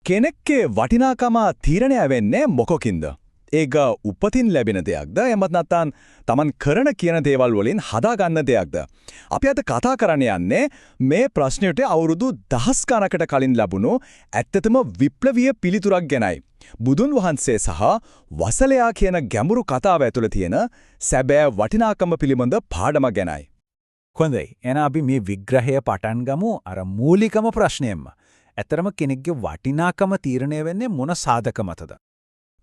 කෙනෙක්ගේ වටිනාකම තීරණය වෙන්නේ මොකකින්ද? ඒක උපතින් ලැබෙන දෙයක්ද? එහෙමත් නැත්නම් Taman කරන කියන දේවල් වලින් හදා ගන්න දෙයක්ද? අපි අද කතා කරන්න යන්නේ මේ ප්‍රශ්නෙට අවුරුදු දහස් ගණනකට කලින් ලැබුණු ඇත්තටම විප්ලවීය පිළිතුරක් ගැනයි. බුදුන් වහන්සේ සහ වසලයා කියන ගැඹුරු කතාව ඇතුළේ තියෙන සැබෑ වටිනාකම පිළිබඳ පාඩම ගැනයි. හොඳයි. එහෙනම් අපි මේ විග්‍රහය පටන් ගමු අර මූලිකම ප්‍රශ්නයෙන්ම. ඇත්තරම කෙනෙක්ගේ වටිනාකම තීරණය වෙන්නේ මොන සාධක මතද?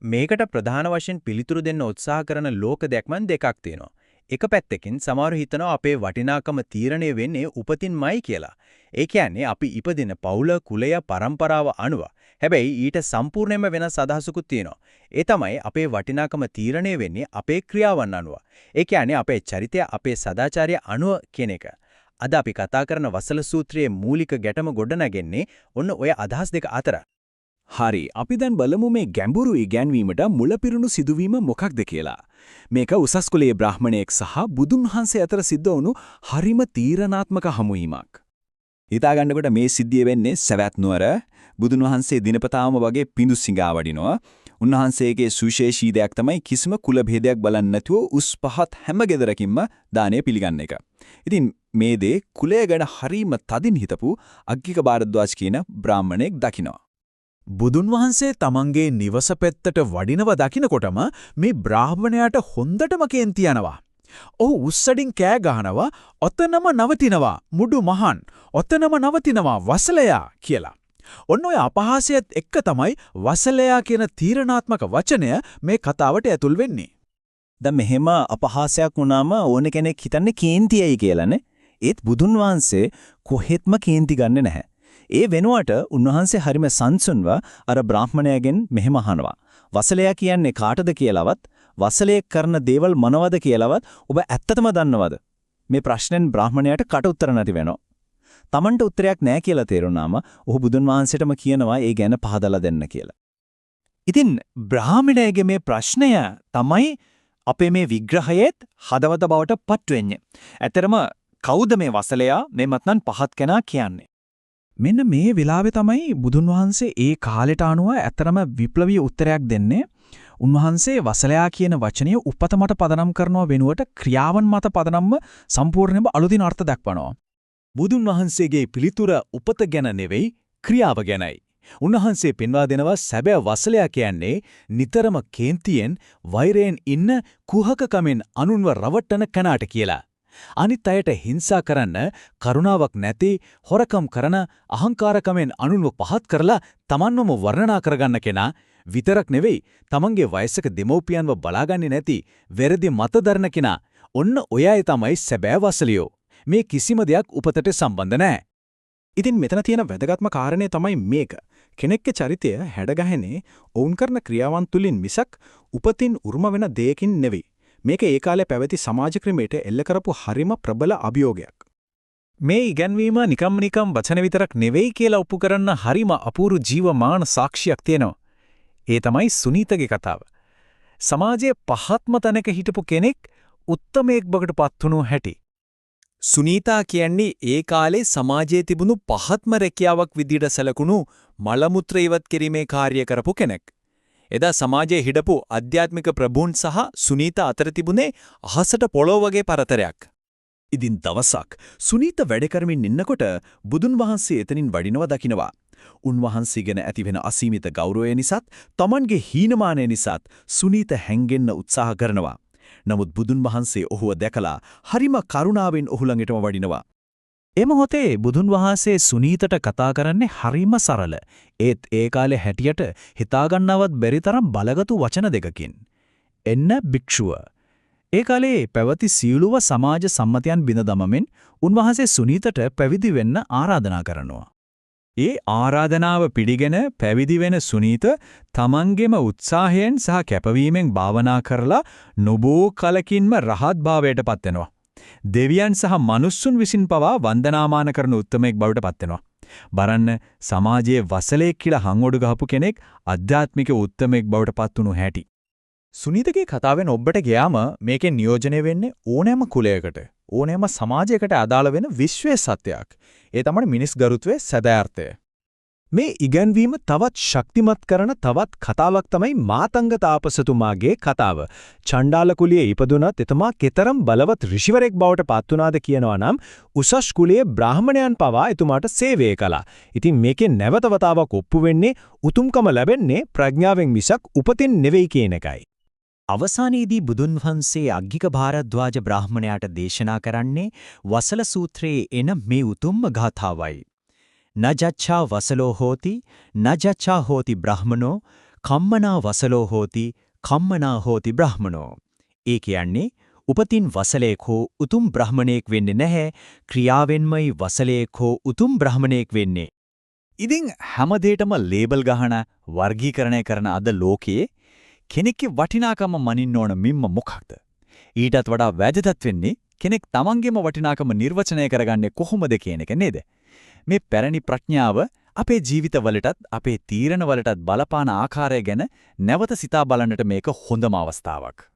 මේකට ප්‍රධාන වශයෙන් පිළිතුරු දෙන්න උත්සාහ කරන ලෝක දැක්මන් දෙකක් තියෙනවා. එක පැත්තකින් සමහරව හිතනවා අපේ වටිනාකම තීරණය වෙන්නේ උපතින්මයි කියලා. ඒ කියන්නේ අපි ඉපදින පවුල, කුලය, පරම්පරාව අනුව. හැබැයි ඊට සම්පූර්ණයෙන්ම වෙනස් අදහසකුත් තියෙනවා. ඒ තමයි අපේ වටිනාකම තීරණය වෙන්නේ අපේ ක්‍රියාවන් අනුව. ඒ කියන්නේ අපේ චරිතය, අපේ සදාචාරය අනුව කියන එක. අද අපි කතා කරන වසල සූත්‍රයේ මූලික ගැටම ගොඩනගන්නේ ඔන්න ඔය අදහස් දෙක අතර. හරි. අපි දැන් බලමු මේ ගැඹුරු ඉගැන්වීමට මුලපිරුණු සිදුවීම මොකක්ද කියලා. මේක උසස් කුලයේ බ්‍රාහමණයෙක් සහ බුදුන් වහන්සේ අතර සිද්ධ වුණු හරිම තීරණාත්මක හමුවීමක්. හිතා ගන්නකොට මේ සිද්ධිය වෙන්නේ සවැත් නුවර. බුදුන් වහන්සේ දිනපතාම වගේ පිඬුසිඟා වඩිනවා. උන්වහන්සේගේ සුවිශේෂී දෙයක් තමයි කිසිම කුල භේදයක් බලන්නේ නැතුව උස් පහත් හැම ගෙදරකින්ම දානය පිළිගන්න එක. ඉතින් මේ දේ කුලය ගැන හරීම තදින් හිතපු අග්ගික භාරද්වාජ කියන බ්‍රාහමණයෙක් දකිනවා. බුදුන් වහන්සේ තමන්ගේ නිවස පෙත්තට වඩිනව දකින්නකොටම මේ බ්‍රාහ්මණයාට හොඳටම කේන්ති යනවා. ඔහු උස්සඩින් කෑ ගහනවා, "ඔතනම නවතිනවා මුඩු මහන්. ඔතනම නවතිනවා වසලයා" කියලා. ඔන්න ඔය අපහාසයත් එක්ක තමයි වසලයා කියන තීරණාත්මක වචනය මේ කතාවට ඇතුල් වෙන්නේ. දැන් මෙහෙම අපහාසයක් වුණාම ඕන කෙනෙක් හිතන්නේ කේන්තියයි කියලානේ. ඒත් බුදුන් වහන්සේ කොහෙත්ම කේන්ති ගන්නෙ නැහැ. ඒ වෙනුවට උන්වහන්සේ හරිම සංසුන්ව අර බ්‍රාහ්මණයාගෙන් මෙහෙම අහනවා. වසලයා කියන්නේ කාටද කියලාවත්, වසලයේ කරන දේවල් මොනවද කියලාවත් ඔබ ඇත්තටම දන්නවද? මේ ප්‍රශ්නෙන් බ්‍රාහ්මණයාට කට උත්තර නැති වෙනවා. Tamanට උත්තරයක් නැහැ කියලා තේරුණාම ඔහු බුදුන් වහන්සේටම කියනවා ඒ ගැන පහදලා දෙන්න කියලා. ඉතින් බ්‍රාහ්මණයාගේ මේ ප්‍රශ්නය තමයි අපේ මේ විග්‍රහයේත් හදවත බවට පත් වෙන්නේ. ඇත්තරම කවුද මේ වසලයා? මේ මත්නම් පහත් කෙනා කියන්නේ. මෙන්න මේ වෙලාවේ තමයි බුදුන් වහන්සේ ඒ කාලයට අනුව ඇතරම විප්ලවීය උත්තරයක් දෙන්නේ. උන්වහන්සේ වසලයා කියන වචනය උපත මත පදනම් කරනව වෙනුවට ක්‍රියාවන් මත පදනම්ව සම්පූර්ණයෙන්ම අලුතින් අර්ථ දක්වනවා. බුදුන් වහන්සේගේ පිළිතුර උපත ගැන නෙවෙයි ක්‍රියාව ගැනයි. උන්වහන්සේ පෙන්වා දෙනවා සැබෑ වසලයා කියන්නේ නිතරම කේන්තියෙන්, වෛරයෙන් ඉන්න කුහකකමෙන් අනුන්ව රවට්ටන කෙනාට කියලා. අනිත් අයට හිංසා කරන්න, කරුණාවක් නැති, හොරකම් කරන, අහංකාරකමෙන් අනුන්ව පහත් කරලා තමන්වම වර්ණනා කරගන්න කෙනා විතරක් නෙවෙයි, තමන්ගේ වයසක දෙමව්පියන්ව බලාගන්නේ නැති, වැරදි මත දරන කෙනා. ඔන්න ඔය අය තමයි සැබෑ වසලියෝ. මේ කිසිම දෙයක් උපතට සම්බන්ධ නැහැ. ඉතින් මෙතන තියෙන වැදගත්ම කාරණේ තමයි මේක. කෙනෙක්ගේ චරිතය හැඩගැහෙන්නේ ඔවුන් කරන ක්‍රියාවන් තුලින් මිසක් උපතින් උරුම වෙන දෙයකින් නෙවෙයි. මේක ඒ කාලේ පැවති සමාජ ක්‍රමයට එල්ල කරපු හරිම ප්‍රබල අභියෝගයක්. මේ ඉගැන්වීම නිකම් වචන විතරක් නෙවෙයි කියලා ඔප්පු කරන්න හරිම අපූර්ව ජීවමාන සාක්ෂියක් තියෙනවා. ඒ තමයි සුනීතගේ කතාව. සමාජයේ පහත්ම තැනක හිටපු කෙනෙක් උත්තමයෙක් බවට පත් වුණු හැටි. සුනීතා කියන්නේ ඒ කාලේ සමාජයේ තිබුණු පහත්ම රැකියාවක් විදිහට සැලකුණු මල මුත්‍ර ඉවත් කිරීමේ කාර්ය කරපු කෙනෙක්. එදා සමාජයේ හිටපු ආධ්‍යාත්මික ප්‍රභූන් සහ සුනීතා අතර තිබුණේ අහසට පොළොව වගේ පරතරයක්. ඉදින් දවසක් සුනීත වැඩ කරමින් ඉන්නකොට බුදුන් වහන්සේ එතනින් වඩිනවා දකින්නවා. උන්වහන්සේ ගැන ඇතිවෙන අසීමිත ගෞරවය නිසාත් Tamanගේ හීනමානය නිසාත් සුනීත හැංගෙන්න උත්සාහ කරනවා. නමුත් බුදුන් වහන්සේ ඔහුව දැකලා හරිම කරුණාවෙන් ඔහු ළඟටම වඩිනවා. ඒ මොහොතේ බුදුන් වහන්සේ සුනීතට කතා කරන්නේ හරිම සරල. ඒත් ඒ කාලේ හැටියට හිතාගන්නවත් බැරි තරම් බලගතු වචන දෙකකින්. එන්න භික්ෂුව. ඒ කාලේ පැවති සීලුව සමාජ සම්මතයන් බිඳ දමමින් උන්වහන්සේ සුනීතට පැවිදි වෙන්න ආරාධනා කරනවා. ඒ ආරාධනාව පිළිගෙන පැවිදි වෙන සුනීත තමන්ගේම උත්සාහයෙන් සහ කැපවීමෙන් භාවනා කරලා නොබෝ කලකින්ම රහත් භාවයට පත් වෙනවා. දෙවියන් සහ මනුස්සුන් විසින් පවා වන්දනාමාන කරන උත්තමයෙක් බවට පත් වෙනවා. බලන්න සමාජයේ වසලෙක් කියලා හංගොඩු ගහපු කෙනෙක් අධ්‍යාත්මික උත්තමයෙක් බවට පත් වුණු හැටි. සුනීතගේ කතාවෙන් ඔබට ගියාම මේකෙන් නියෝජනය වෙන්නේ ඕනෑම කුලයකට, ඕනෑම සමාජයකට අදාළ වෙන විශ්වයේ සත්‍යයක්. ඒ තමයි මිනිස් ගරුත්වයේ සැබෑර්ථය. මේ ඉගැන්වීම තවත් ශක්තිමත් කරන තවත් කතාවක් තමයි මාතංග තාපසතුමාගේ කතාව. චණ්ඩාල කුලියේ ඉපදුනත් එතුමා කෙතරම් බලවත් ඍෂිවරයෙක් බවට පත් වුණාද කියනවා නම් උසස් කුලයේ බ්‍රාහමණයන් පවා එතුමාට සේවය කළා. ඉතින් මේකෙන් නැවත වතාවක් ඔප්පු වෙන්නේ උතුම්කම ලැබෙන්නේ ප්‍රඥාවෙන් මිසක් උපතින් නෙවෙයි කියන එකයි. අවසානයේදී බුදුන් වහන්සේ අග්ගික භාරද්වාජ බ්‍රාහ්මණයාට දේශනා කරන්නේ වසල සූත්‍රයේ එන මේ උතුම්ම ගාථාවයි. නජච්ඡා වසලෝ හෝති නජච්ඡා හෝති බ්‍රාහමනෝ කම්මනා වසලෝ හෝති කම්මනා හෝති බ්‍රාහමනෝ. ඒ කියන්නේ උපතින් වසලයෙක් හෝ උතුම් බ්‍රාහමණයෙක් වෙන්නේ නැහැ, ක්‍රියාවෙන්මයි වසලයෙක් හෝ උතුම් බ්‍රාහමණයෙක් වෙන්නේ. ඉතින් හැමදේටම ලේබල් ගහන වර්ගීකරණය කරන අද ලෝකයේ කෙනෙක්ගේ වටිනාකම මනින්න ඕන මිම්ම මොකක්ද? ඊටත් වඩා වැදගත් වෙන්නේ කෙනෙක් තමන්ගේම වටිනාකම නිර්වචනය කරගන්නේ කොහොමද කියන එක නේද? මේ පැරණි ප්‍රඥාව අපේ ජීවිතවලටත් අපේ තීරණවලටත් බලපාන ආකාරය ගැන නැවත සිතා බලන්නට මේක හොඳම අවස්ථාවක්.